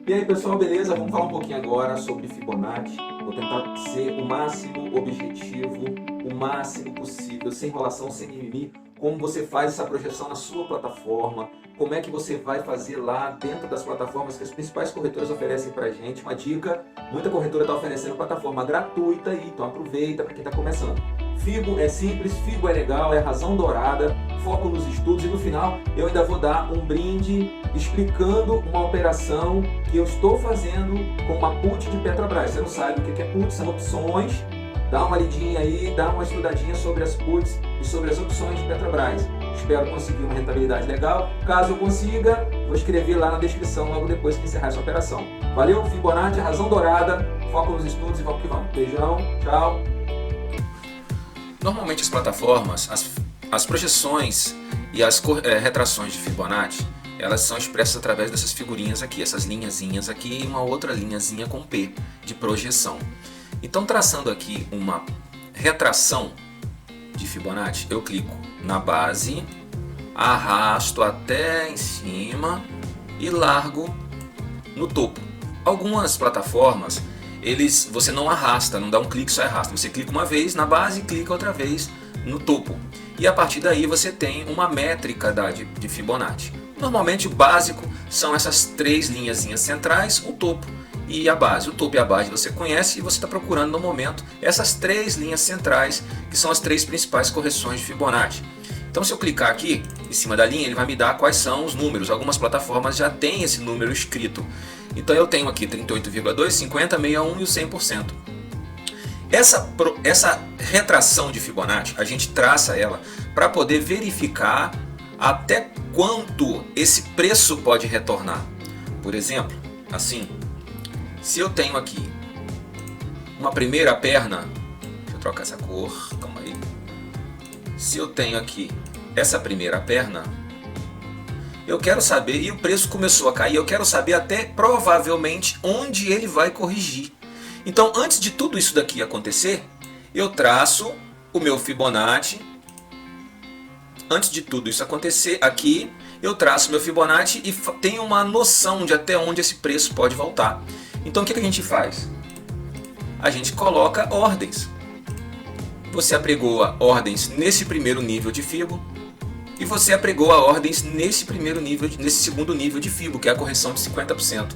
E aí pessoal, beleza? Vamos falar um pouquinho agora sobre Fibonacci. Vou tentar ser o máximo objetivo, o máximo possível, sem enrolação, sem mimimi, como você faz essa projeção na sua plataforma, como é que você vai fazer lá dentro das plataformas que as principais corretoras oferecem pra gente. Uma dica, muita corretora está oferecendo plataforma gratuita aí, então aproveita para quem está começando. Fibo é simples, Fibo é legal, é razão dourada, foco nos estudos e no final eu ainda vou dar um brinde explicando uma operação que eu estou fazendo com uma put de Petrobras. Você não sabe o que é put, são opções. Dá uma lidinha aí, dá uma estudadinha sobre as puts e sobre as opções de Petrobras. Espero conseguir uma rentabilidade legal. Caso eu consiga, vou escrever lá na descrição logo depois que encerrar essa operação. Valeu, Fibonacci, razão dourada, foco nos estudos e vamos que vamos. Beijão, tchau. Normalmente as plataformas, as projeções e as retrações de Fibonacci, elas são expressas através dessas figurinhas aqui, essas linhazinhas aqui e uma outra linhazinha com P de projeção. Então, traçando aqui uma retração de Fibonacci, eu clico na base, arrasto até em cima e largo no topo. Algumas plataformas, você não arrasta, não dá um clique, só arrasta. Você clica uma vez na base e clica outra vez no topo. E a partir daí você tem uma métrica de Fibonacci. Normalmente o básico são essas três linhazinhas centrais, o topo e a base. O topo e a base você conhece e você está procurando no momento essas três linhas centrais, que são as três principais correções de Fibonacci. Então se eu clicar aqui em cima da linha, ele vai me dar quais são os números. Algumas plataformas já têm esse número escrito. Então eu tenho aqui 38,2, 50, 61 e o 100%. Essa retração de Fibonacci, a gente traça ela para poder verificar até quanto esse preço pode retornar. Por exemplo, assim, se eu tenho aqui uma primeira perna, deixa eu trocar essa cor, calma aí. Se eu tenho aqui essa primeira perna, eu quero saber, e o preço começou a cair, eu quero saber até provavelmente onde ele vai corrigir. Então, antes de tudo isso daqui acontecer, eu traço o meu Fibonacci. Antes de tudo isso acontecer, aqui eu traço meu Fibonacci e tenho uma noção de até onde esse preço pode voltar. Então, o que a gente faz? A gente coloca ordens. Você apregoa ordens nesse primeiro nível de Fibo e você apregoa ordens nesse segundo nível de Fibo, que é a correção de 50%.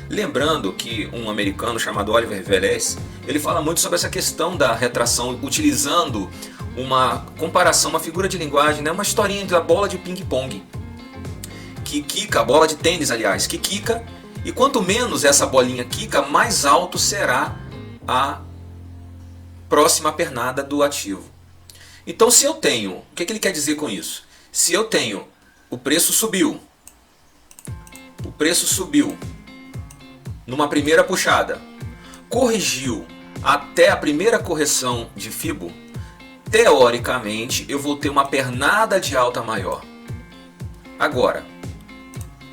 Lembrando que um americano chamado Oliver Velez, ele fala muito sobre essa questão da retração, utilizando uma comparação, uma figura de linguagem, né? Uma historinha da bola de ping-pong, que quica, a bola de tênis, aliás, que quica, e quanto menos essa bolinha quica, mais alto será a próxima pernada do ativo. Então, se eu tenho, o que ele quer dizer com isso? Se eu tenho, o preço subiu numa primeira puxada, corrigiu até a primeira correção de Fibo, teoricamente eu vou ter uma pernada de alta maior. Agora,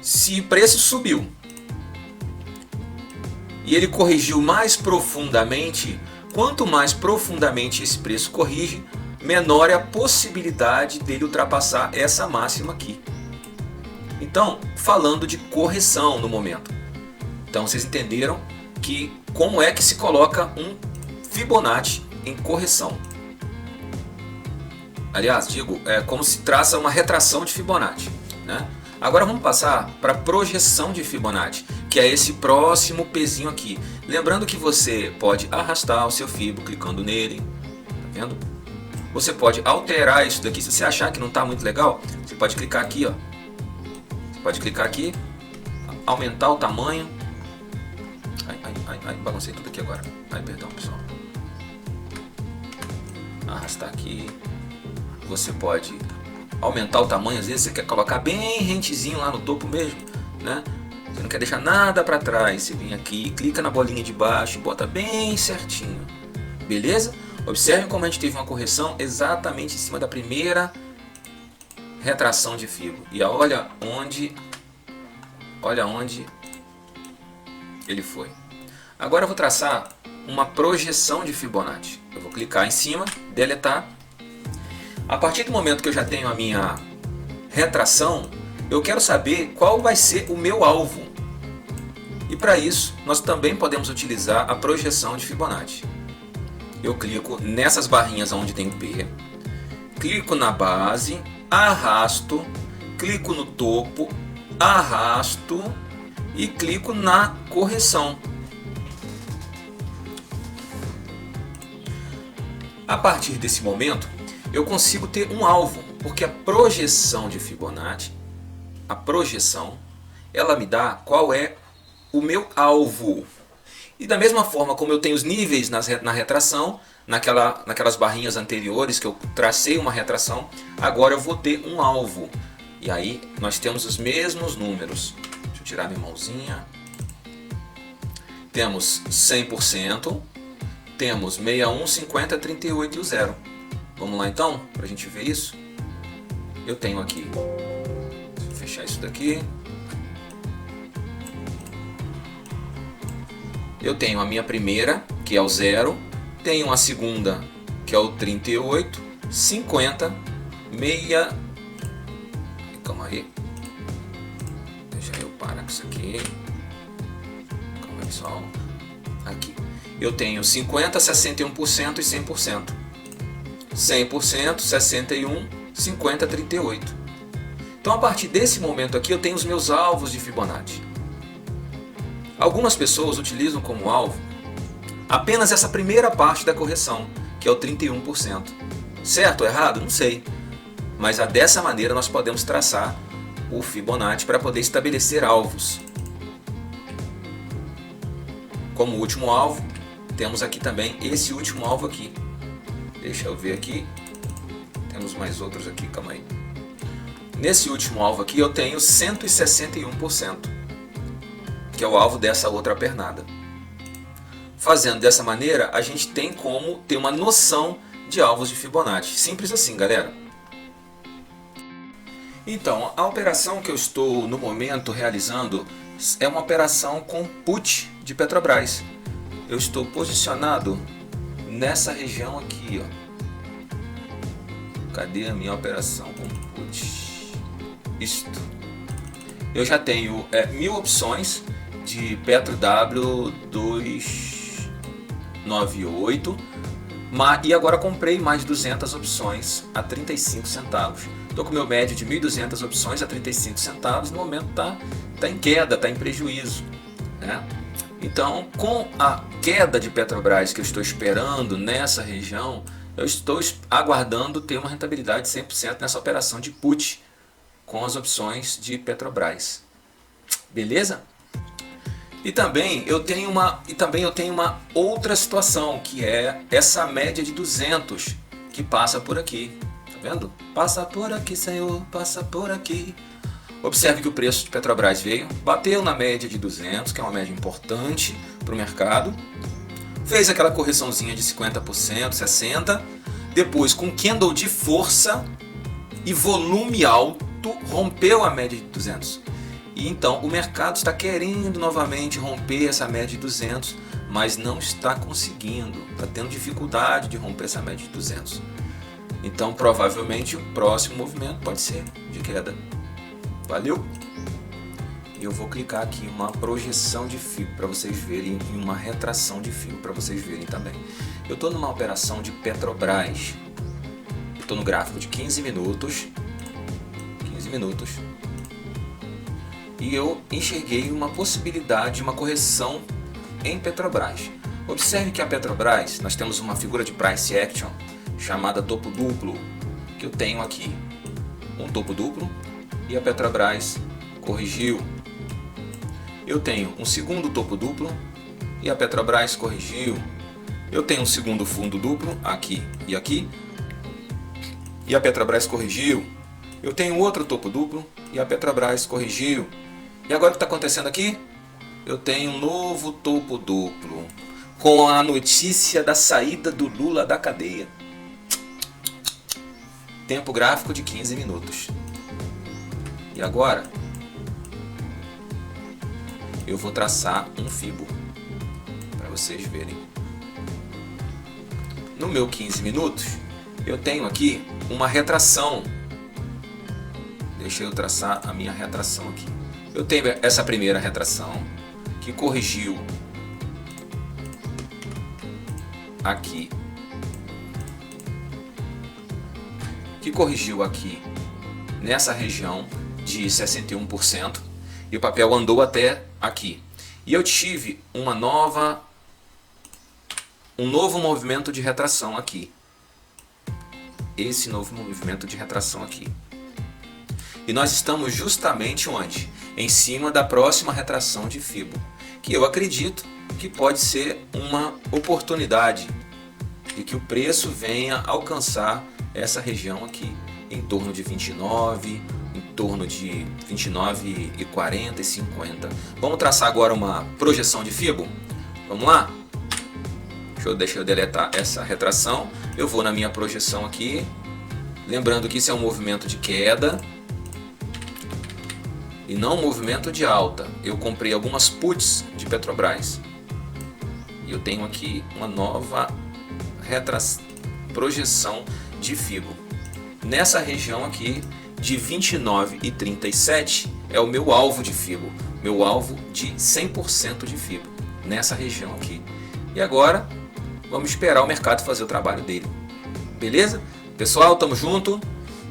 se o preço subiu e ele corrigiu mais profundamente, quanto mais profundamente esse preço corrige, menor é a possibilidade dele ultrapassar essa máxima aqui. Então, falando de correção no momento. Então, vocês entenderam que como é que se coloca um Fibonacci em correção. Aliás, como se traça uma retração de Fibonacci, né? Agora vamos passar para a projeção de Fibonacci, que é esse próximo pezinho aqui. Lembrando que você pode arrastar o seu Fibo clicando nele, tá vendo? Você pode alterar isso daqui, se você achar que não está muito legal, você pode clicar aqui, ó. Você pode clicar aqui, aumentar o tamanho. Ai, baguncei tudo aqui agora. Ai, perdão, pessoal. Arrastar aqui. Você pode aumentar o tamanho, às vezes você quer colocar bem rentezinho lá no topo mesmo, né? Você não quer deixar nada para trás. Você vem aqui, clica na bolinha de baixo e bota bem certinho. Beleza? Observe como a gente teve uma correção exatamente em cima da primeira retração de Fibo. E olha onde ele foi. Agora eu vou traçar uma projeção de Fibonacci. Eu vou clicar em cima, deletar. A partir do momento que eu já tenho a minha retração, eu quero saber qual vai ser o meu alvo. E para isso, nós também podemos utilizar a projeção de Fibonacci. Eu clico nessas barrinhas onde tem o P, clico na base, arrasto, clico no topo, arrasto e clico na correção. A partir desse momento, eu consigo ter um alvo, porque a projeção de Fibonacci, a projeção, ela me dá qual é o meu alvo. E da mesma forma como eu tenho os níveis na retração, naquelas barrinhas anteriores que eu tracei uma retração, agora eu vou ter um alvo. E aí nós temos os mesmos números. Deixa eu tirar minha mãozinha. Temos 100%, temos 61, 50, 38 e o 0. Vamos lá então, para a gente ver isso. Eu tenho aqui, deixa eu fechar isso daqui. Eu tenho a minha primeira, que é o 0, tenho a segunda, que é o 38, 50, meia... Calma aí. Deixa eu parar com isso aqui. Calma aí, pessoal. Aqui. Eu tenho 50, 61% e 100%. 100%, 61, 50, 38. Então a partir desse momento aqui eu tenho os meus alvos de Fibonacci. Algumas pessoas utilizam como alvo apenas essa primeira parte da correção, que é o 31%. Certo ou errado? Não sei. Mas dessa maneira nós podemos traçar o Fibonacci para poder estabelecer alvos. Como último alvo, temos aqui também esse último alvo aqui. Deixa eu ver aqui. Temos mais outros aqui, calma aí. Nesse último alvo aqui eu tenho 161%, que é o alvo dessa outra pernada. Fazendo dessa maneira, a gente tem como ter uma noção de alvos de Fibonacci. Simples assim, galera. Então, a operação que eu estou no momento realizando é uma operação com put de Petrobras. Eu estou posicionado nessa região aqui, ó. Cadê a minha operação com put? Isto. Eu já tenho 1000 opções de Petro W298, e agora comprei mais 200 opções a 35 centavos. Estou com meu médio de 1.200 opções a 35 centavos. No momento está em queda, está em prejuízo, né? Então, com a queda de Petrobras que eu estou esperando nessa região, eu estou aguardando ter uma rentabilidade de 100% nessa operação de put com as opções de Petrobras. Beleza? E também eu tenho uma outra situação, que é essa média de 200 que passa por aqui. Tá vendo? Passa por aqui, Senhor, passa por aqui. Observe que o preço de Petrobras veio, bateu na média de 200, que é uma média importante para o mercado. Fez aquela correçãozinha de 50%, 60%. Depois, com candle de força e volume alto, rompeu a média de 200. E então o mercado está querendo novamente romper essa média de 200, mas não está conseguindo. Está tendo dificuldade de romper essa média de 200. Então provavelmente o próximo movimento pode ser de queda. Valeu? E eu vou clicar aqui em uma projeção de fio para vocês verem, e uma retração de fio para vocês verem também. Eu estou numa operação de Petrobras. Estou no gráfico de 15 minutos. 15 minutos. E eu enxerguei uma possibilidade de uma correção em Petrobras. Observe que a Petrobras, nós temos uma figura de Price Action chamada topo duplo, que eu tenho aqui. Um topo duplo e a Petrobras corrigiu. Eu tenho um segundo topo duplo e a Petrobras corrigiu. Eu tenho um segundo fundo duplo aqui e aqui e a Petrobras corrigiu. Eu tenho outro topo duplo e a Petrobras corrigiu. E agora o que está acontecendo aqui? Eu tenho um novo topo duplo com a notícia da saída do Lula da cadeia. Tempo gráfico de 15 minutos. E agora eu vou traçar um fibo para vocês verem. no meu 15 minutos, eu tenho aqui uma retração. Deixa eu traçar a minha retração aqui. Eu tenho essa primeira retração que corrigiu aqui. Nessa região de 61%, e o papel andou até aqui. E eu tive um novo movimento de retração aqui. Esse novo movimento de retração aqui. E nós estamos justamente onde? Em cima da próxima retração de Fibo, que eu acredito que pode ser uma oportunidade de que o preço venha alcançar essa região aqui, em torno de 29, em torno de 29,40 e 50. Vamos traçar agora uma projeção de Fibo? Vamos lá? Deixa eu deletar essa retração. Eu vou na minha projeção aqui, lembrando que isso é um movimento de queda e não um movimento de alta. Eu comprei algumas puts de Petrobras e eu tenho aqui uma nova projeção de Fibo. Nessa região aqui de 29,37 é o meu alvo de Fibo, meu alvo de 100% de Fibo, nessa região aqui. E agora vamos esperar o mercado fazer o trabalho dele. Beleza? Pessoal, tamo junto.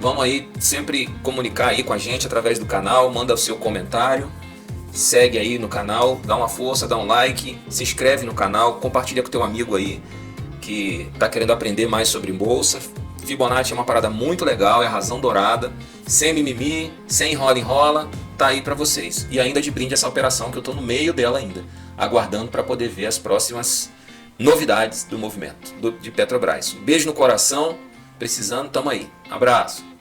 Vamos aí sempre comunicar aí com a gente através do canal, manda o seu comentário, segue aí no canal, dá uma força, dá um like, se inscreve no canal, compartilha com teu amigo aí que tá querendo aprender mais sobre bolsa. Fibonacci é uma parada muito legal, é a razão dourada, sem mimimi, sem enrola, tá aí para vocês. E ainda de brinde essa operação que eu tô no meio dela ainda, aguardando para poder ver as próximas novidades do movimento de Petrobras. Um beijo no coração, precisando, tamo aí. Abraço.